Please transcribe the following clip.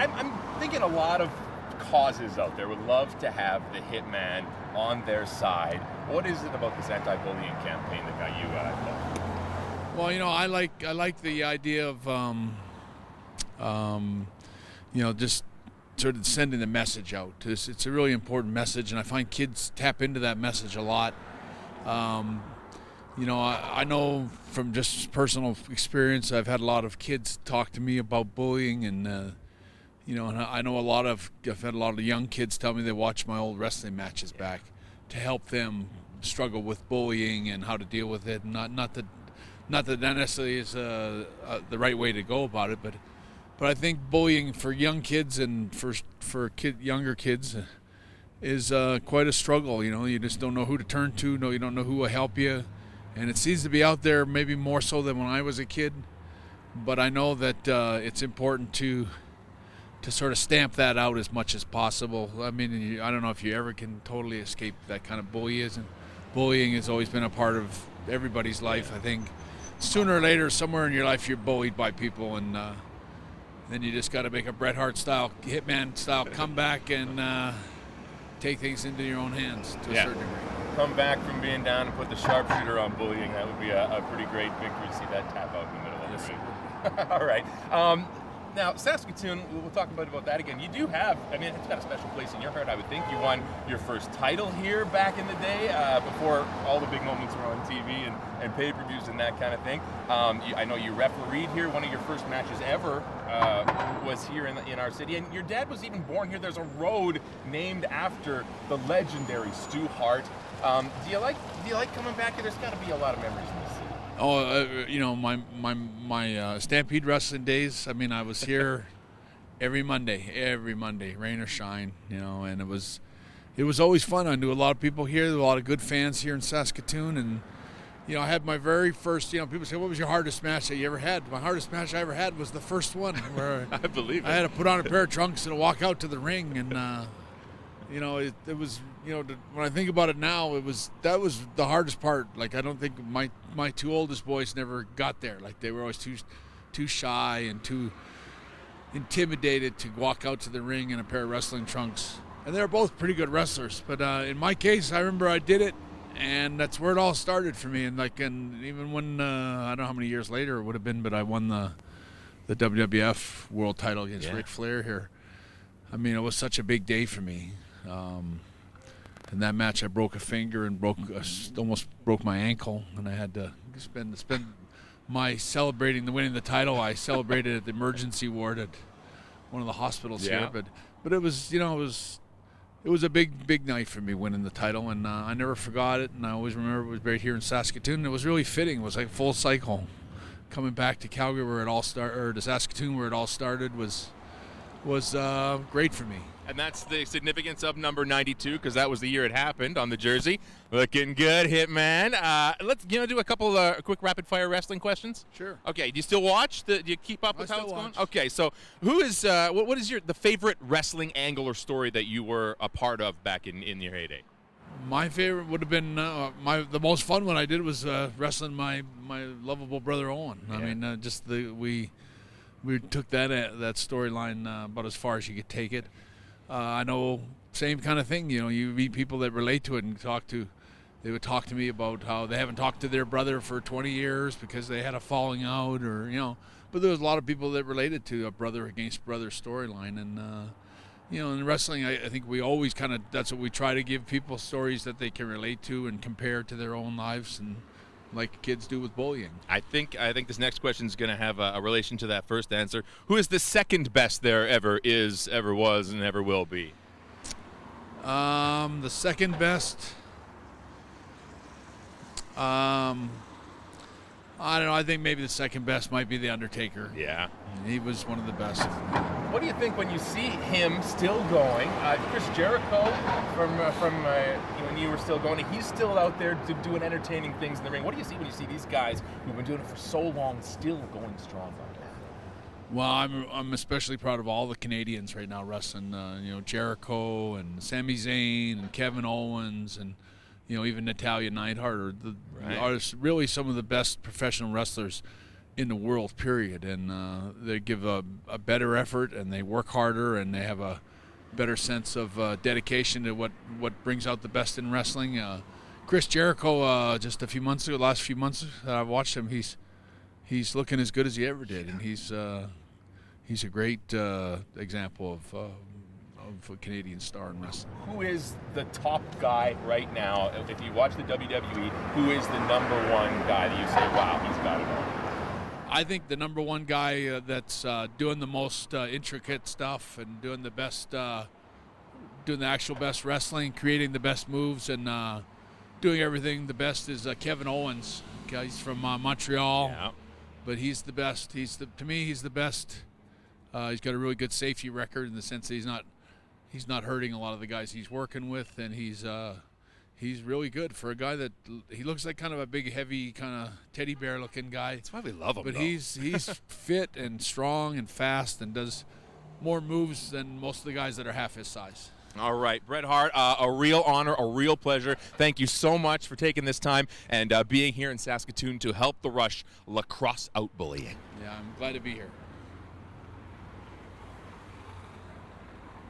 I'm thinking a lot of causes out there would love to have the Hitman on their side. What is it about this anti-bullying campaign that got you involved? Well, I like the idea of just sort of sending the message out. It's a really important message, and I find kids tap into that message a lot. I know from just personal experience, I've had a lot of kids talk to me about bullying, and and I know I've had a lot of young kids tell me they watch my old wrestling matches back to help them struggle with bullying and how to deal with it. Not that necessarily is the right way to go about it, but I think bullying for young kids and for younger kids is quite a struggle. You just don't know who to turn to. You don't know who will help you, and it seems to be out there maybe more so than when I was a kid. But I know that it's important to sort of stamp that out as much as possible. I mean, I don't know if you ever can totally escape that kind of bullying. Bullying has always been a part of everybody's life. I think sooner or later, somewhere in your life, you're bullied by people, and then you just got to make a Bret Hart style, Hitman style comeback and take things into your own hands to a certain degree. Come back from being down and put the sharpshooter on bullying. That would be a pretty great victory to see that tap out in the middle of the ring. All right. Now, Saskatoon, we'll talk about that again. You do have, it's got a special place in your heart, I would think. You won your first title here back in the day, before all the big moments were on TV and pay-per-views and that kind of thing. I know you refereed here. One of your first matches ever was here in our city. And your dad was even born here. There's a road named after the legendary Stu Hart. Do you like coming back here? There's got to be a lot of memories in this city. Oh, my Stampede wrestling days. I was here every Monday, rain or shine. And it was always fun. I knew a lot of people here. There were a lot of good fans here in Saskatoon, and I had my very first. People say, "What was your hardest match that you ever had?" My hardest match I ever had was the first one, where I believe I had to put on a pair of trunks and walk out to the ring, and it was. When I think about it now, that was the hardest part. Like, I don't think my two oldest boys never got there. Like, they were always too shy and too intimidated to walk out to the ring in a pair of wrestling trunks. And they were both pretty good wrestlers. But in my case, I remember I did it, and that's where it all started for me. And even when I don't know how many years later it would have been, but I won the WWF World Title against Ric Flair here. It was such a big day for me. In that match, I broke a finger and almost broke my ankle, and I had to spend my celebrating the winning the title. I celebrated at the emergency ward at one of the hospitals here. But it was it was a big night for me winning the title, and I never forgot it. And I always remember it was right here in Saskatoon. And it was really fitting. It was like a full cycle. Coming back to Calgary where it all started, or to Saskatoon where it all started, was great for me. And that's the significance of number 92, because that was the year it happened on the jersey. Looking good, Hitman. Let's do a couple quick rapid-fire wrestling questions. Sure. Okay. Do you still watch? Do you keep up with how it's going? Okay. So, who is what is the favorite wrestling angle or story that you were a part of back in your heyday? My favorite would have been the most fun one I did was wrestling my lovable brother Owen. Yeah. We took that storyline about as far as you could take it. I know, same kind of thing. You meet people that relate to it and they would talk to me about how they haven't talked to their brother for 20 years because they had a falling out, or But there was a lot of people that related to a brother against brother storyline, and in wrestling, I think we always that's what we try to give people, stories that they can relate to and compare to their own lives, and like kids do with bullying. I think this next question is going to have a relation to that first answer. Who is the second best there ever is, ever was, and ever will be? The second best. I don't know. I think maybe the second best might be The Undertaker. Yeah. He was one of the best. What do you think when you see him still going? Chris Jericho, from when you were still going, he's still out there doing entertaining things in the ring. What do you see when you see these guys who've been doing it for so long still going strong out there? Well, I'm especially proud of all the Canadians right now wrestling. Jericho and Sami Zayn and Kevin Owens and even Natalya Neidhart are really some of the best professional wrestlers in the world, period. And they give a better effort, and they work harder, and they have a better sense of dedication to what brings out the best in wrestling. Chris Jericho, just last few months that I've watched him, he's looking as good as he ever did, and he's a great example of a Canadian star in wrestling. Who is the top guy right now? If you watch the WWE, who is the number one guy that you say, wow, he's got it all? I think the number one guy that's doing the most intricate stuff and doing the best, doing the actual best wrestling, creating the best moves, and doing everything the best is Kevin Owens. Okay, he's from Montreal, Yeah. but he's the best. To me, he's the best. He's got a really good safety record in the sense that he's not hurting a lot of the guys he's working with, and he's really good for a guy that he looks like kind of a big, heavy, kind of teddy bear looking guy. That's why we love him. But though. he's fit and strong and fast and does more moves than most of the guys that are half his size. All right, Bret Hart, a real honor, a real pleasure. Thank you so much for taking this time and being here in Saskatoon to help the Rush lacrosse out bullying. Yeah, I'm glad to be here.